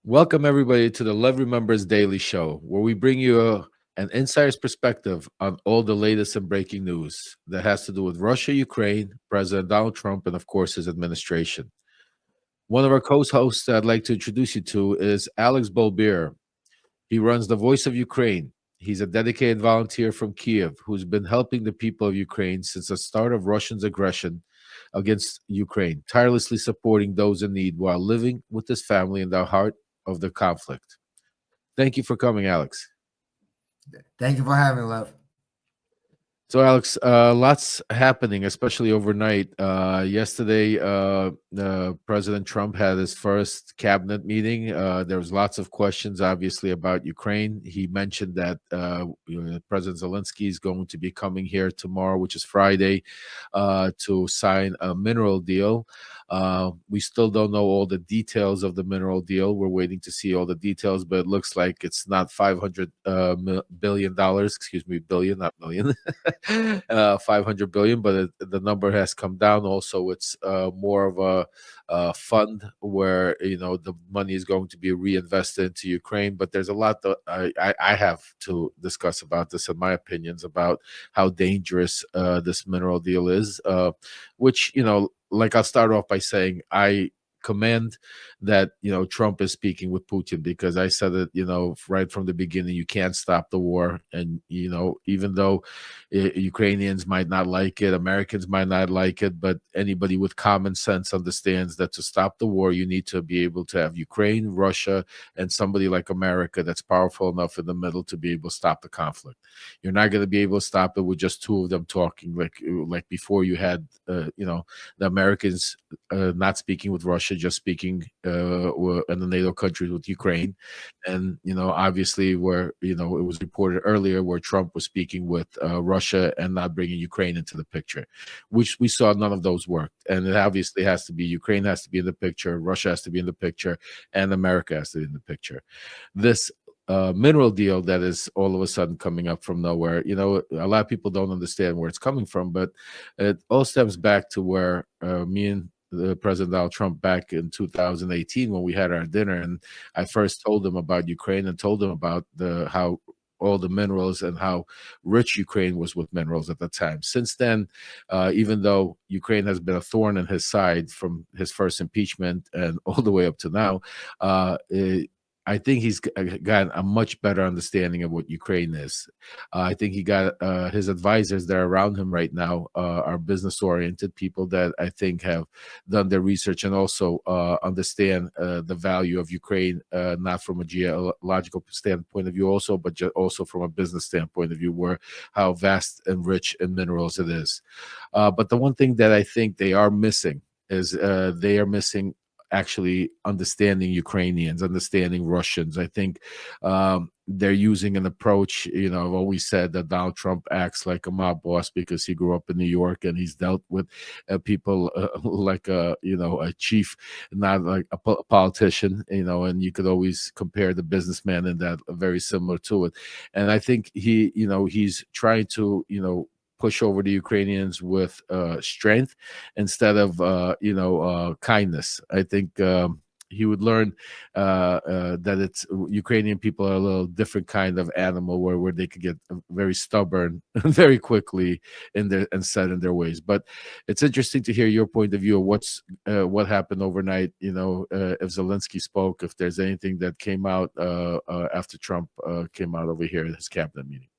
Welcome, everybody, to the Love Remembers Daily Show, where we bring you an insider's perspective on all the latest and breaking news that has to do with Russia, Ukraine, President Donald Trump, and of course, his administration. One of our co hosts that I'd like to introduce you to is Alex Bolbir. He runs the Voice of Ukraine. He's a dedicated volunteer from Kiev who's been helping the people of Ukraine since the start of Russia's aggression against Ukraine, tirelessly supporting those in need while living with his family in the heart of the conflict. Thank you for coming, Alex. Thank you for having me, Lev. So, Alex, lots happening, especially overnight. Yesterday, President Trump had his first cabinet meeting. There was lots of questions, obviously, about Ukraine. He mentioned that President Zelensky is going to be coming here tomorrow, which is Friday, to sign a mineral deal. We still don't know all the details of the mineral deal. We're waiting to see all the details, but it looks like it's not $500 billion. Excuse me, billion, not million. 500 billion, but the number has come down. Also, it's more of a fund where the money is going to be reinvested into Ukraine. But there's a lot that I have to discuss about this, and my opinions about how dangerous this mineral deal is. Which like I'll start off by saying I commend that Trump is speaking with Putin, because I said it right from the beginning, you can't stop the war. And even though Ukrainians might not like it, Americans might not like it, but anybody with common sense understands that to stop the war you need to be able to have Ukraine, Russia, and somebody like America that's powerful enough in the middle to be able to stop the conflict. You're not going to be able to stop it with just two of them talking, like before you had the Americans not speaking with Russia, just speaking in the NATO countries with Ukraine. And obviously where it was reported earlier where Trump was speaking with Russia and not bringing Ukraine into the picture, which we saw none of those worked. And it obviously has to be Ukraine has to be in the picture, Russia has to be in the picture, and America has to be in the picture. This mineral deal that is all of a sudden coming up from nowhere. A lot of people don't understand where it's coming from, but it all stems back to where me and President Donald Trump back in 2018 when we had our dinner, and I first told him about Ukraine and told him about how all the minerals and how rich Ukraine was with minerals at the time. Since then, even though Ukraine has been a thorn in his side from his first impeachment and all the way up to now, I think he's got a much better understanding of what Ukraine is. I think he got his advisors that are around him right now are business-oriented people that I think have done their research and also understand the value of Ukraine, not from a geological standpoint of view also, but also from a business standpoint of view, where how vast and rich in minerals it is. But the one thing that I think they are missing is they are missing actually understanding Ukrainians, understanding Russians. I think they're using an approach. I've always said that Donald Trump acts like a mob boss because he grew up in New York and he's dealt with people like a chief, not like a politician. And you could always compare the businessman in that very similar to it. And I think he's trying to push over the Ukrainians with strength instead of kindness. I think he would learn that it's Ukrainian people are a little different kind of animal where they could get very stubborn very quickly and set in their ways. But it's interesting to hear your point of view of what happened overnight. If Zelensky spoke, if there's anything that came out after Trump came out over here at his cabinet meeting.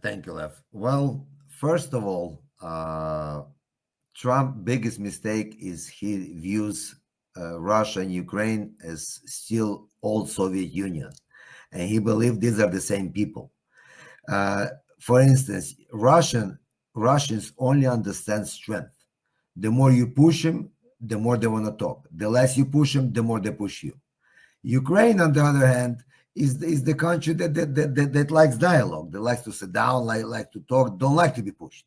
Thank you, Lev. Well, first of all, Trump's biggest mistake is he views Russia and Ukraine as still old Soviet Union, and he believes these are the same people. For instance, Russians only understand strength. The more you push them, the more they want to talk. The less you push them, the more they push you. Ukraine, on the other hand, is the country that likes dialogue, that likes to sit down, like to talk, don't like to be pushed.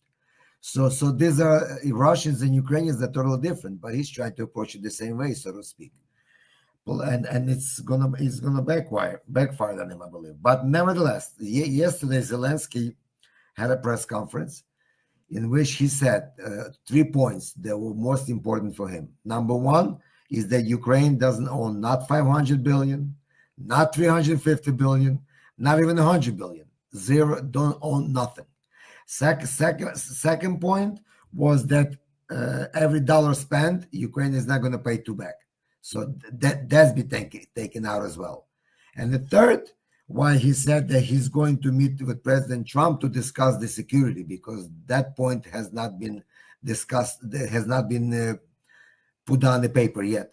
So these are Russians and Ukrainians that are totally different, but he's trying to approach it the same way, so to speak. Well, and it's gonna backfire on him, I believe. But nevertheless, yesterday Zelensky had a press conference in which he said 3 points that were most important for him. Number one, is that Ukraine doesn't own not 500 billion, not 350 billion, not even 100 billion. Zero, don't own nothing. Second point was that every dollar spent, Ukraine is not going to pay two back. So that's been taken out as well. And the third, why he said that he's going to meet with President Trump to discuss the security, because that point has not been discussed, has not been put on the paper yet.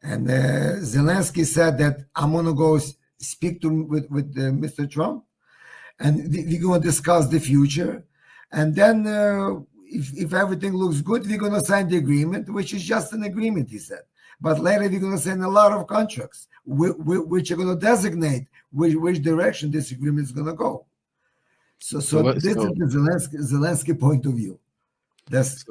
And Zelensky said that I'm going to go speak with Mr. Trump, and we're going to discuss the future. And then if everything looks good, we're going to sign the agreement, which is just an agreement, he said. But later we're going to sign a lot of contracts, which are going to designate which direction this agreement is going to go. So this is the Zelensky point of view. That's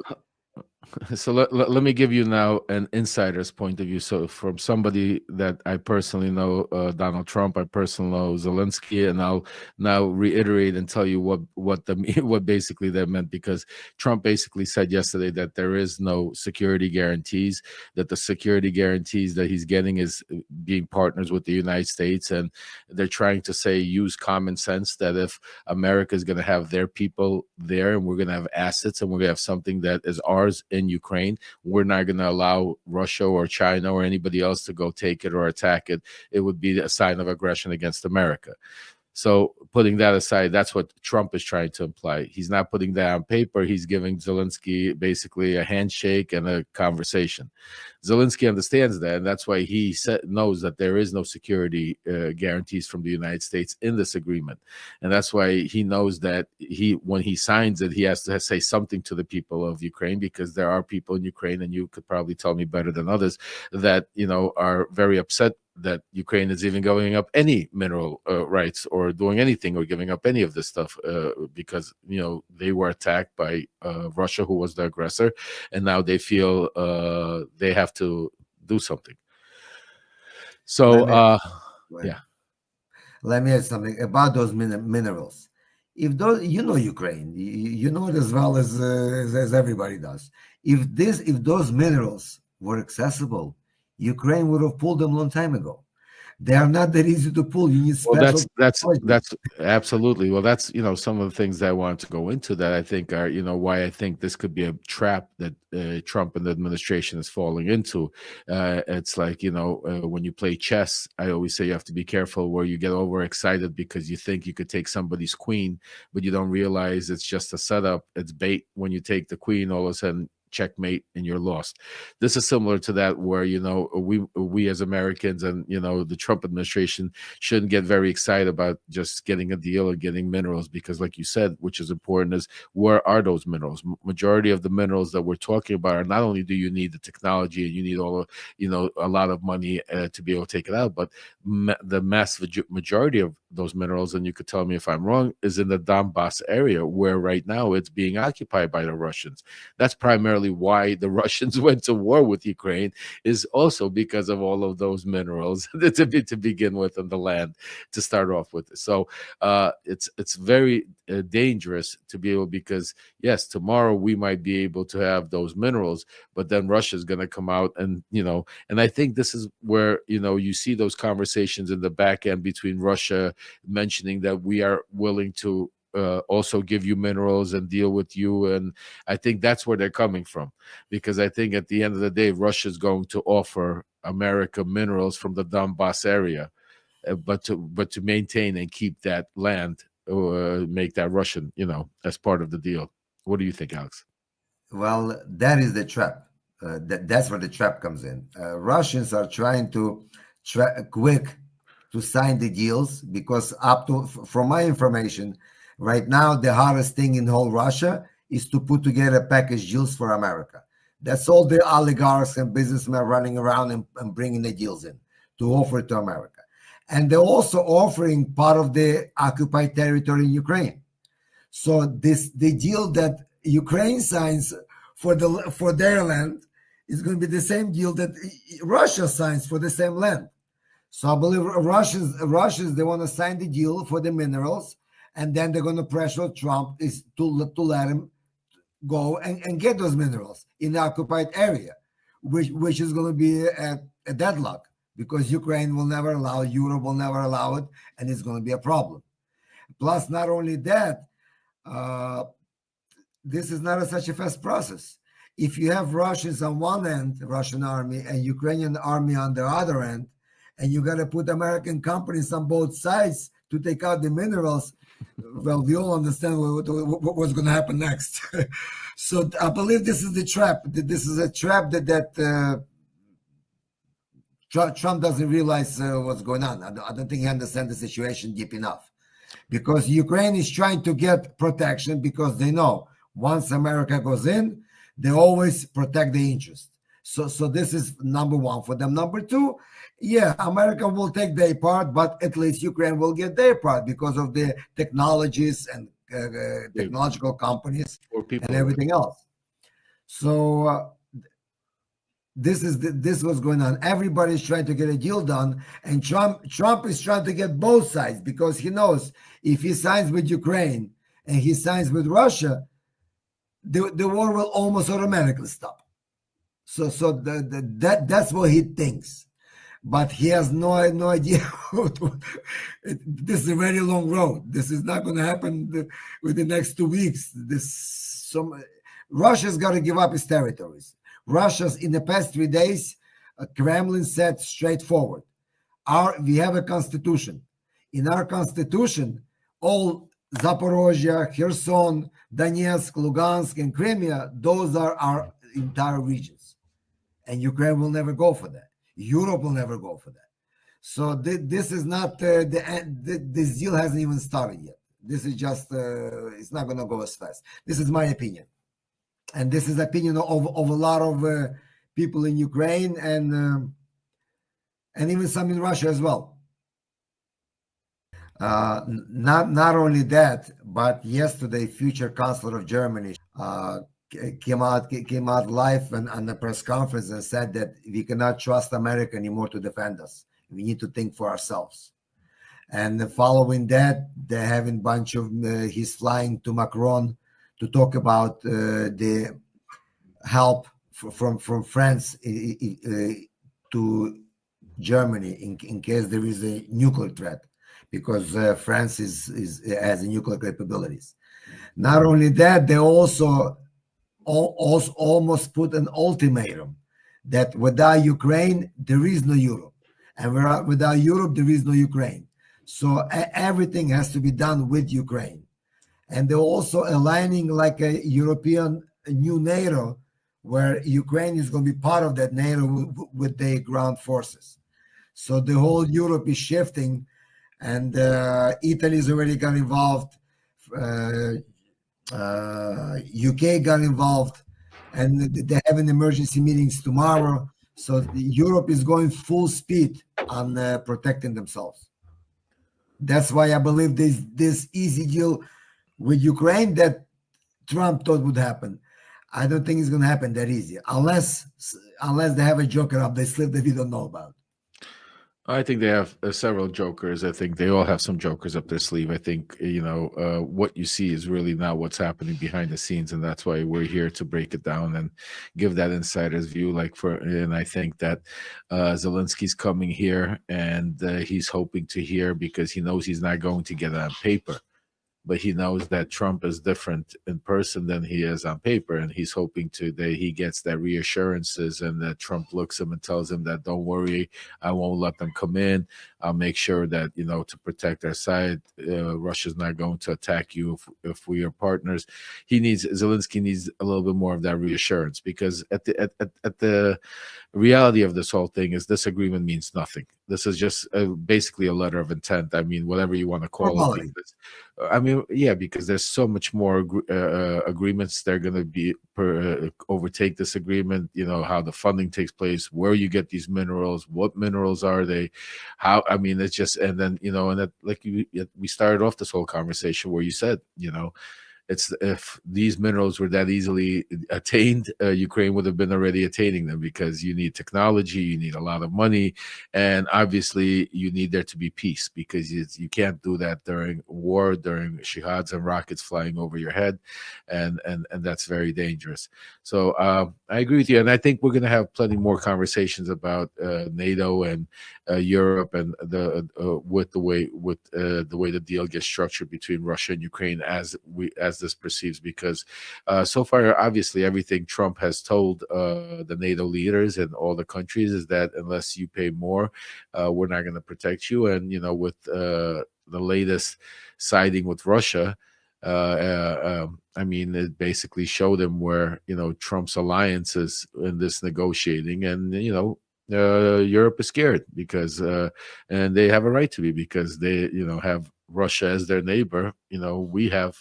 so let me give you now an insider's point of view. So from somebody that I personally know, Donald Trump, I personally know Zelensky, and I'll now reiterate and tell you what basically that meant, because Trump basically said yesterday that there is no security guarantees, that the security guarantees that he's getting is being partners with the United States, and they're trying to say use common sense, that if America is going to have their people there and we're going to have assets and we're going to have something that is ours in Ukraine, we're not going to allow Russia or China or anybody else to go take it or attack it. It would be a sign of aggression against America. So putting that aside, that's what Trump is trying to imply. He's not putting that on paper. He's giving Zelensky basically a handshake and a conversation. Zelensky understands that, and that's why he knows that there is no security guarantees from the United States in this agreement. And that's why he knows that when he signs it, he has to say something to the people of Ukraine, because there are people in Ukraine, and you could probably tell me better than others, that are very upset that Ukraine is even going up any mineral rights or doing anything or giving up any of this stuff because they were attacked by Russia, who was the aggressor, and now they feel they have to do something. So yeah, let me add something about those minerals. If those, Ukraine, you know it as well as everybody does. If those minerals were accessible, Ukraine would have pulled them a long time ago. They are not that easy to pull. You need special. Well, that's absolutely. Well, that's some of the things that I wanted to go into that I think are why I think this could be a trap that Trump and the administration is falling into. It's like when you play chess, I always say you have to be careful where you get overexcited because you think you could take somebody's queen, but you don't realize it's just a setup. It's bait. When you take the queen, all of a sudden, checkmate, and you're lost. This is similar to that, where we as Americans and the Trump administration shouldn't get very excited about just getting a deal or getting minerals, because like you said, which is important, is where are those minerals? Majority of the minerals that we're talking about are not only do you need the technology and you need all of a lot of money to be able to take it out, but the massive majority of those minerals, and you could tell me if I'm wrong, is in the Donbass area, where right now it's being occupied by the Russians. That's primarily why the Russians went to war with Ukraine, is also because of all of those minerals to begin with on the land to start off with. So it's very dangerous to be able, because yes, tomorrow we might be able to have those minerals, but then Russia's going to come out and and I think this is where you see those conversations in the back end between Russia mentioning that we are willing to also give you minerals and deal with you. And I think that's where they're coming from, because I think at the end of the day, Russia's going to offer America minerals from the Donbass area, but to maintain and keep that land, make that Russian, as part of the deal. What do you think, Alex? Well, that is the trap. That's where the trap comes in. Russians are trying to quick to sign the deals, because from my information, right now, the hardest thing in whole Russia is to put together package deals for America. That's all the oligarchs and businessmen running around and bringing the deals in to offer it to America. And they're also offering part of the occupied territory in Ukraine. So the deal that Ukraine signs for their land is going to be the same deal that Russia signs for the same land. So I believe Russians, they want to sign the deal for the minerals, and then they're going to pressure Trump is to let him go and get those minerals in the occupied area, which is going to be a deadlock, because Ukraine will never allow, Europe will never allow it, and it's going to be a problem. Plus, not only that, uh, this is not such a fast process. If you have Russians on one end, Russian army, and Ukrainian army on the other end, and you got to put American companies on both sides to take out the minerals, well, we all understand what's going to happen next. So I believe this is the trap. This is a trap that Trump doesn't realize what's going on. I don't think he understands the situation deep enough, because Ukraine is trying to get protection, because they know once America goes in, they always protect the interest. So this is number one for them. Number two, yeah, America will take their part, but at least Ukraine will get their part because of the technologies and technological companies and everything else. So this was going on. Everybody's trying to get a deal done, and Trump is trying to get both sides, because he knows if he signs with Ukraine and he signs with Russia, the war will almost automatically stop. So that's what he thinks, but he has no idea. This is a very long road. This is not going to happen within the next 2 weeks. Russia's got to give up its territories. Russia's, in the past 3 days, Kremlin said straightforward, we have a constitution. In our constitution, all Zaporozhye, Kherson, Donetsk, Lugansk, and Crimea, those are our entire regions. And Ukraine will never go for that. Europe will never go for that. So this is not this deal hasn't even started yet. This is just it's not going to go as fast. This is my opinion, and this is the opinion of a lot of people in Ukraine and even some in Russia as well. Not only that, but yesterday, future Chancellor of Germany came out live and on the press conference and said that we cannot trust America anymore to defend us. We need to think for ourselves. And following that, they're having a bunch of he's flying to Macron to talk about the help from France to Germany in case there is a nuclear threat, because France has nuclear capabilities. Not only that, they also almost put an ultimatum that without Ukraine, there is no Europe. And without Europe, there is no Ukraine. So everything has to be done with Ukraine. And they're also aligning like a European new NATO, where Ukraine is going to be part of that NATO with their ground forces. So the whole Europe is shifting, and Italy's already got involved. UK got involved, and they're having emergency meetings tomorrow. So Europe is going full speed on protecting themselves. That's why I believe this easy deal with Ukraine that Trump thought would happen, I don't think it's going to happen that easy, unless they have a joker up their sleeve that we don't know about. I think they have several jokers. I think they all have some jokers up their sleeve. I think, what you see is really not what's happening behind the scenes. And that's why we're here to break it down and give that insider's view. And I think that Zelensky's coming here, and he's hoping to hear, because he knows he's not going to get it on paper. But he knows that Trump is different in person than he is on paper, and he's hoping that he gets that reassurances, and that Trump looks him and tells him that, don't worry, I won't let them come in. I'll make sure that, to protect our side, Russia's not going to attack you if we are partners. Zelensky needs a little bit more of that reassurance, because at the reality of this whole thing is this agreement means nothing. This is just basically a letter of intent. I mean, whatever you want to call it. I mean, yeah, because there's so much more agreements that are going to be overtake this agreement. How the funding takes place, where you get these minerals, what minerals are they, how. I mean, it's just, and then and that, like we started off this whole conversation where you said, it's if these minerals were that easily attained, Ukraine would have been already attaining them, because you need technology, you need a lot of money, and obviously you need there to be peace, because you can't do that during war, during shahads and rockets flying over your head, and that's very dangerous. So I agree with you, and I think we're going to have plenty more conversations about NATO and Europe, and the way the deal gets structured between Russia and Ukraine as this perceives, because so far, obviously, everything Trump has told the NATO leaders and all the countries is that unless you pay more, we're not going to protect you. And with the latest siding with Russia, I mean, it basically showed him where Trump's alliance is in this negotiating, and Europe is scared because, and they have a right to be, because they have Russia as their neighbor. We have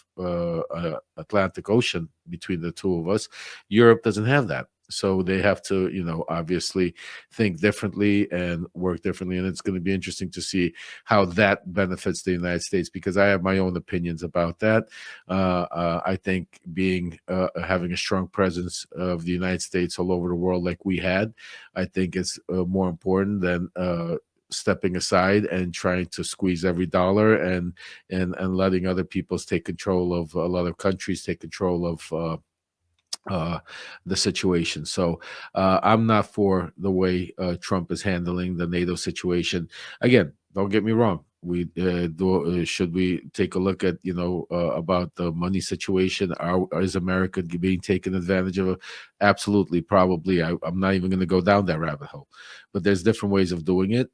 Atlantic Ocean between the two of us. Europe doesn't have that. So they have to, obviously think differently and work differently. And it's going to be interesting to see how that benefits the United States, because I have my own opinions about that. I think having a strong presence of the United States all over the world like we had, I think is more important than stepping aside and trying to squeeze every dollar and letting other people take control of a lot of countries, take control of the situation. So I'm not for the way Trump is handling the NATO situation. Again, don't get me wrong. Should we take a look at about the money situation? Is America being taken advantage of? Absolutely, probably. I'm not even going to go down that rabbit hole. But there's different ways of doing it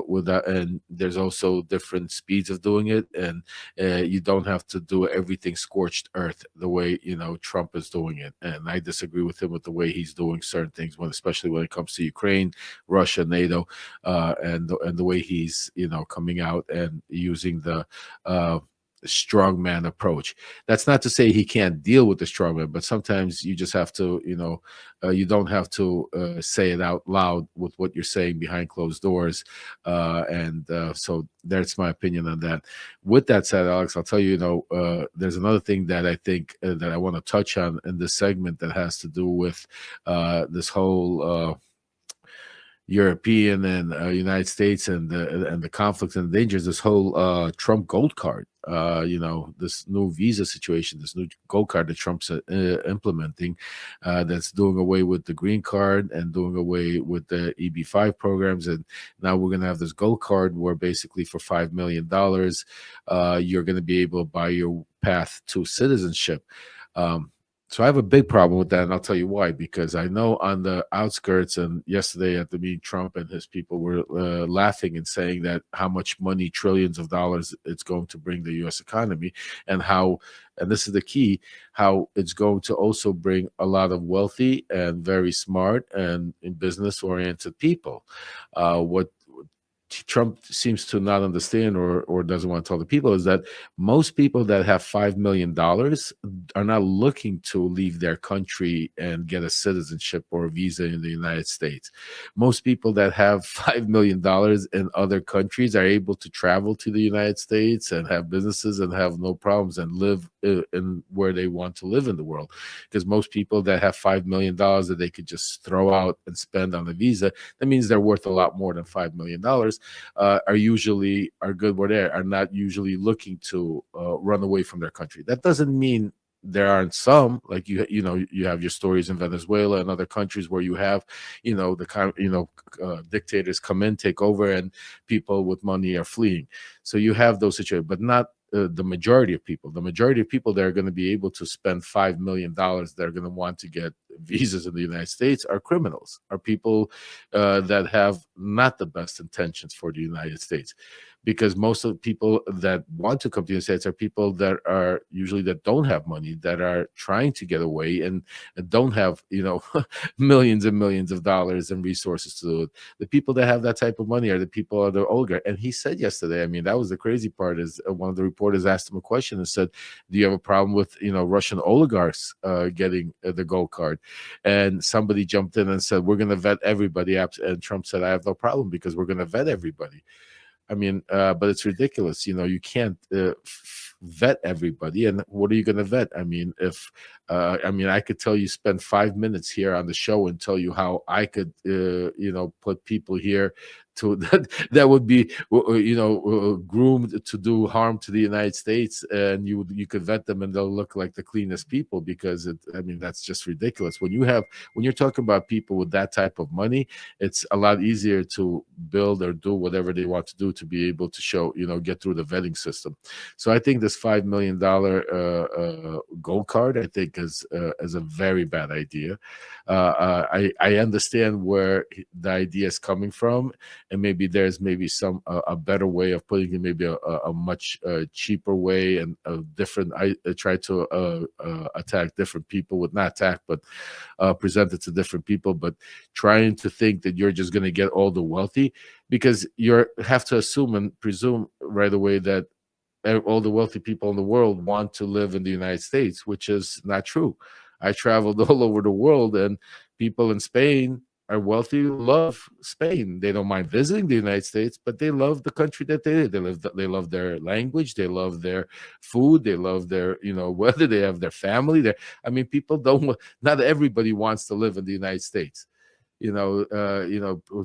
with that, and there's also different speeds of doing it, and you don't have to do everything scorched earth the way Trump is doing it. And I disagree with him with the way he's doing certain things, especially when it comes to Ukraine, Russia, NATO, and the way he's coming out and using the strongman approach. That's not to say he can't deal with the strongman, but sometimes you just have to, you don't have to say it out loud with what you're saying behind closed doors. So that's my opinion on that. With that said, Alex, I'll tell you, there's another thing that I think that I want to touch on in this segment that has to do with this whole European and United States and the conflicts and dangers. This whole Trump gold card, this new visa situation, this new gold card that Trump's implementing, that's doing away with the green card and doing away with the EB-5 programs, and now we're going to have this gold card where basically for $5 million, you're going to be able to buy your path to citizenship. So I have a big problem with that, and I'll tell you why. Because I know on the outskirts, and yesterday at the meeting, Trump and his people were laughing and saying that how much money, trillions of dollars, it's going to bring the U.S. economy, and how, and this is the key, how it's going to also bring a lot of wealthy and very smart and business-oriented people. What Trump seems to not understand or doesn't want to tell the people is that most people that have $5 million are not looking to leave their country and get a citizenship or a visa in the United States. Most people that have $5 million in other countries are able to travel to the United States and have businesses and have no problems and live in where they want to live in the world. Because most people that have $5 million that they could just throw out and spend on a visa, that means they're worth a lot more than $5 million. Are good where they are not usually looking to run away from their country. That doesn't mean there aren't some, like you have your stories in Venezuela and other countries where you have dictators come in, take over, and people with money are fleeing. So you have those situations, but not the majority of people. The majority of people that are going to be able to spend $5 million that are going to want to get visas in the United States are criminals, are people that have not the best intentions for the United States. Because most of the people that want to come to the United States are people that are usually that don't have money, that are trying to get away and don't have, millions and millions of dollars and resources to do it. The people that have that type of money are the people of the oligarch. And he said yesterday, I mean, that was the crazy part, is one of the reporters asked him a question and said, do you have a problem with, Russian oligarchs getting the gold card? And somebody jumped in and said, we're going to vet everybody. And Trump said, I have no problem, because we're going to vet everybody. I mean, but it's ridiculous. You can't vet everybody. And what are you going to vet? I mean, if I could tell you, spend 5 minutes here on the show and tell you how I could, put people here to that would be, groomed to do harm to the United States, and you could vet them and they'll look like the cleanest people, because that's just ridiculous. When you're talking about people with that type of money, it's a lot easier to build or do whatever they want to do to be able to show, get through the vetting system. So I think this $5 million gold card, I think, is a very bad idea. I understand where the idea is coming from, and maybe there's some a better way of putting it, maybe a much cheaper way, and a different. I try to attack different people with, not attack, but present it to different people, but trying to think that you're just going to get all the wealthy, because you have to assume and presume right away that all the wealthy people in the world want to live in the United States, which is not true. I traveled all over the world, and people in Spain are wealthy, love Spain. They don't mind visiting the United States, but they love the country that they live. They love their language. They love their food. They love their, whether they have their family there. People don't. Not everybody wants to live in the United States.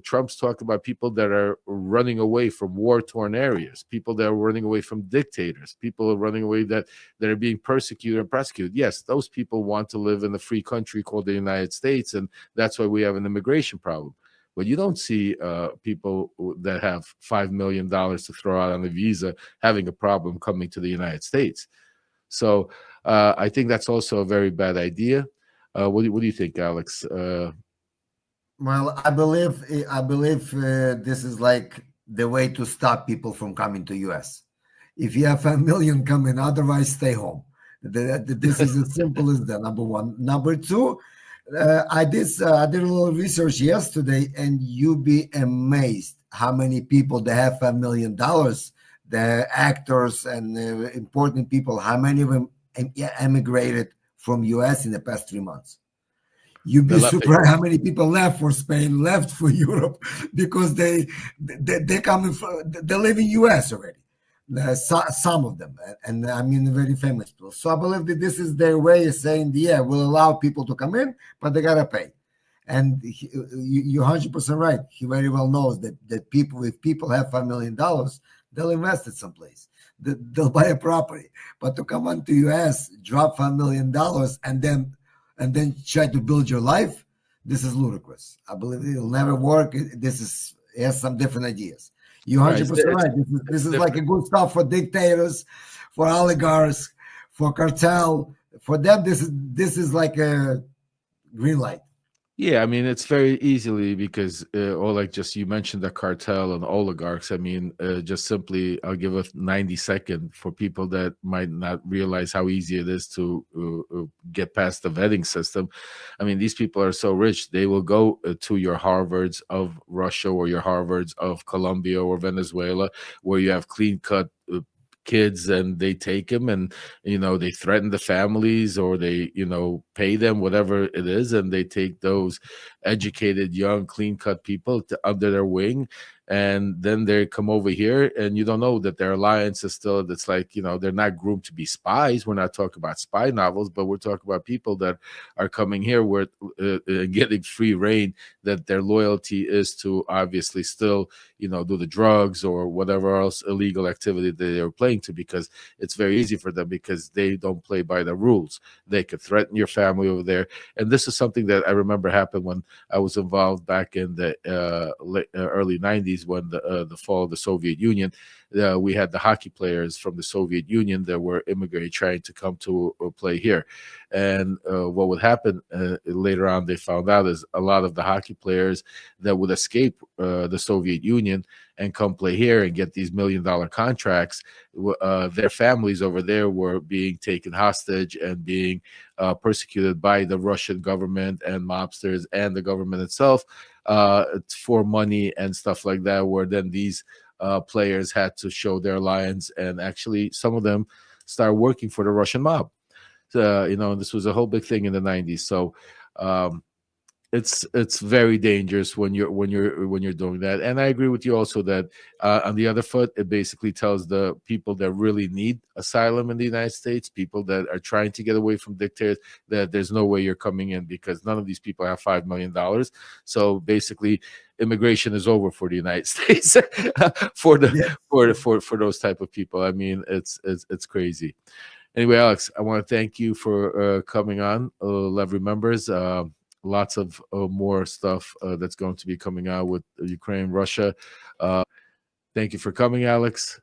Trump's talking about people that are running away from war-torn areas, people that are running away from dictators, people are running away that are being persecuted and prosecuted. Yes, those people want to live in a free country called the United States, and that's why we have an immigration problem. But you don't see people that have $5 million to throw out on a visa having a problem coming to the United States. So I think that's also a very bad idea. What do you think, Alex? Well, I believe this is like the way to stop people from coming to US. If you have 1 million coming, otherwise stay home. This is as simple as that. Number one. Number two, I did a little research yesterday, and you'd be amazed how many people that have $1 million, the actors and important people, how many of them emigrated from US in the past 3 months. You'd be surprised how many people left for Spain, left for Europe, because they coming from, they live in US already. Some of them, and very famous people. So I believe that this is their way of saying, yeah, we'll allow people to come in, but they gotta pay. And you're 100% right. He very well knows that if people have $5 million, they'll invest it someplace. They'll buy a property. But to come on to US, drop $5 million, and then try to build your life, this is ludicrous. I believe it'll never work. It has some different ideas. You're 100% right. This is like a good stuff for dictators, for oligarchs, for cartel. For them, this is like a green light. Yeah, it's very easily, because, or like just you mentioned the cartel and oligarchs. Just simply, I'll give a 90-second for people that might not realize how easy it is to get past the vetting system. These people are so rich, they will go to your Harvards of Russia, or your Harvards of Colombia or Venezuela, where you have clean-cut kids, and they take them, and they threaten the families, or they pay them whatever it is, and they take those educated, young, clean-cut people under their wing, and then they come over here, and you don't know that their alliance is still, it's like, they're not groomed to be spies. We're not talking about spy novels, but we're talking about people that are coming here with getting free reign, that their loyalty is to obviously still do the drugs or whatever else illegal activity that they're playing to, because it's very easy for them, because they don't play by the rules. They could threaten your family over there. And this is something that I remember happened when I was involved back in the early 90s, when the fall of the Soviet Union. We had the hockey players from the Soviet Union that were immigrating, trying to come to play here. And what would happen later on, they found out, is a lot of the hockey players that would escape the Soviet Union and come play here and get these $1 million contracts, their families over there were being taken hostage and being persecuted by the Russian government and mobsters and the government itself for money and stuff like that, where then these players had to show their alliance, and actually some of them started working for the Russian mob. This was a whole big thing in the 90s. So it's very dangerous when you're doing that. And I agree with you also that on the other foot, it basically tells the people that really need asylum in the United States, people that are trying to get away from dictators, that there's no way you're coming in, because none of these people have $5 million. So basically, immigration is over for the United States for the Yeah. for those type of people. I mean, it's crazy. Anyway, Alex, I want to thank you for coming on. Levry members, lots of more stuff that's going to be coming out with Ukraine, Russia. Thank you for coming, Alex,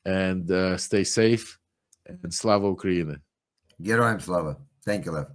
and stay safe. And Slava Ukraini. Героям слава. Thank you, Lev.